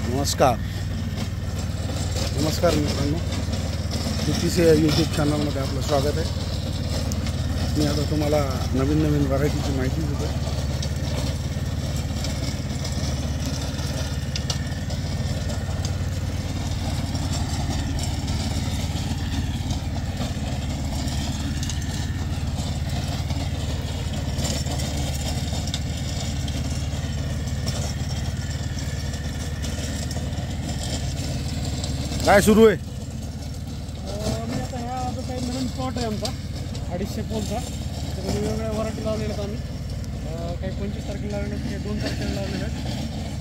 नमस्कार मित्रांनो, शेतीचे यूट्यूब चॅनलमध्ये आपलं स्वागत आहे। मी आता तुम्हाला नवीन व्हरायटीची माहिती देतो। काय सुरू आहे? मी आता ह्या जो काही नवीन प्लॉट आहे आमचा 250 पोलचा, तर वेगवेगळ्या व्हरायटी लावलेल्या आहेत आम्ही। काही 25 तारखेला लावलेले आहेत, काही 2 तारखेला लावलेले आहेत।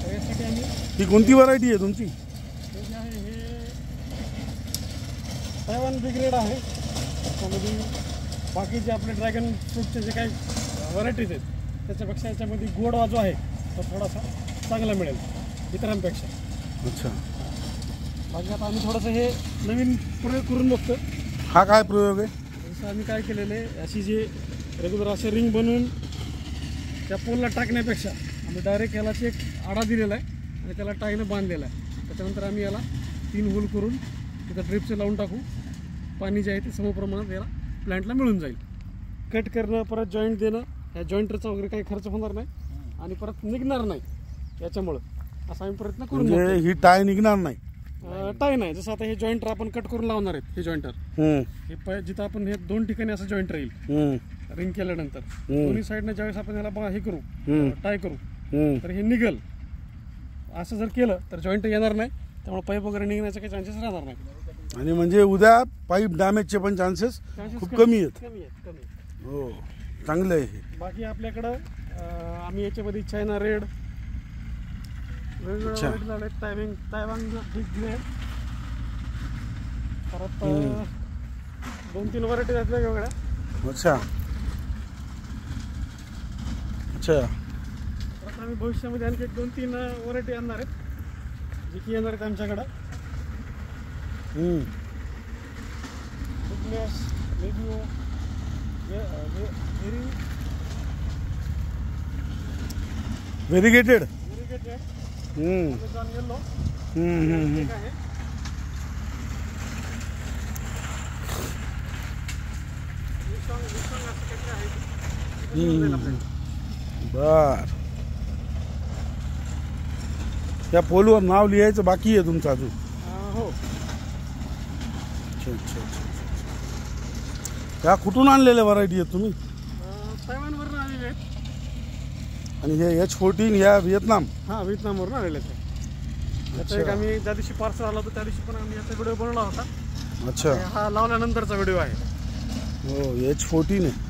तर यासाठी आम्ही ही कोणती व्हरायटी आहे तुमची? हे जे आहे हे तायवान बिग्रेड आहे। त्यामध्ये बाकीचे आपले ड्रॅगन फ्रूटचे जे काही व्हरायटीज आहेत त्याच्यापेक्षा याच्यामध्ये गोडवा जो आहे तो थोडासा चांगला मिळेल इतरांपेक्षा। अच्छा, बाकी आता आम्ही थोडंसं हे नवीन प्रयोग करून बघतो। हा काय प्रयोग आहे? जसं आम्ही काय केलेलं आहे, अशी जे रेग्युलर असे रिंग बनवून त्या पोलला टाकण्यापेक्षा आम्ही डायरेक्ट यालाच एक आडा दिलेला आहे आणि त्याला टाईनं बांधलेला आहे। त्याच्यानंतर आम्ही याला 3 होल करून तिथं ड्रिपचे लावून टाकू। पाणी जे आहे ते समप्रमाणात याला प्लांटला मिळून जाईल। कट करणं, परत जॉईंट देणं, ह्या जॉईंटरचा वगैरे काही खर्च होणार नाही आणि परत निघणार नाही याच्यामुळं असा आम्ही प्रयत्न करून। म्हणजे ही टाय निघणार नाही? टाय नाही। जसं आता हे जॉईंटर आपण कट करून लावणार आहेत, हे जॉईंटर हे जिथं आपण हे 2 ठिकाणी असं जॉईंट राहील रिंग केल्यानंतर दोन्ही साईडने ज्यावेळेस आपण याला हे करू टाय करू तर हे निघल। असं जर केलं तर जॉईंट येणार नाही, त्यामुळे पाईप वगैरे निघण्याचे काही चान्सेस राहणार नाही। आणि म्हणजे उद्या पाईप डॅमेजचे पण चान्सेस खूप कमी आहेत। हो, चांगलं आहे हे। बाकी आपल्याकडं आम्ही याच्यामध्ये चायना रेड वेगवेगळ्या तायवान बिग ग्रेड, परत 2-3 व्हरायटी आहेत वेगवेगळ्या। अच्छा अच्छा, परत आम्ही भविष्यामध्ये आणखी 2-3 व्हरायटी आणणार आहेत जी की येणार आहेत आमच्याकडं। बिगनेस, मेडिओ, व्हेरिगेटेड अमेझॉन येलो आहे। बर, त्या पोलवर नाव लिहायचं बाकी आहे तुमचं अजून? हो। अच्छा अच्छा अच्छा, त्या कुठून आणलेल्या व्हरायटी आहेत तुम्ही? तायवानवरून आलेले आहेत। आणि हे H14 ह्या व्हिएतनाम? हां, व्हिएतनामवरून आलेले आहेत। त्याचा एक आम्ही ज्या दिवशी पार्सल आला होता त्या दिवशी पण आम्ही याचा व्हिडिओ बनवला होता। अच्छा, हा लावल्यानंतरचा व्हिडिओ आहे। हो, H14 आहे।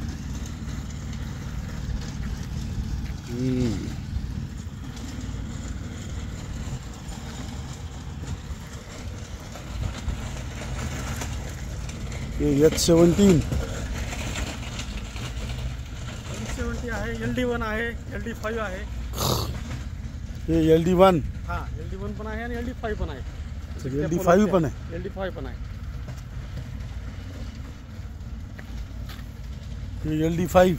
H17 आहे, LD1 आहे, LD5 आहे। हे LD1? हां, LD1 पण आहे आणि LD5 पण आहे। LD5 पण आहे? LD5 पण आहे। हे LD5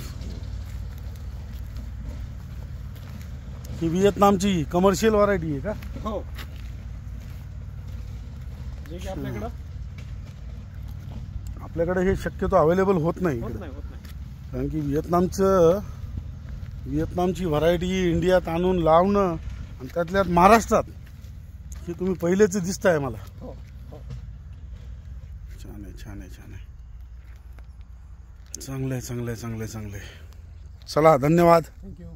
ही व्हिएतनामची कमर्शियल व्हरायटी आहे का? हो, जे की आपल्याकडे हे शक्यतो अवेलेबल होत नाही इकडे, कारण की व्हिएतनामची व्हरायटी इंडियात आणून लावणं आणि त्यातल्यात महाराष्ट्रात हे तुम्ही पहिलेच दिसताय मला। छान आहे छान आहे छान आहे, चांगलं आहे चांगलं आहे चांगलं आहे चांगलं आहे। चला, धन्यवाद। थँक्यू।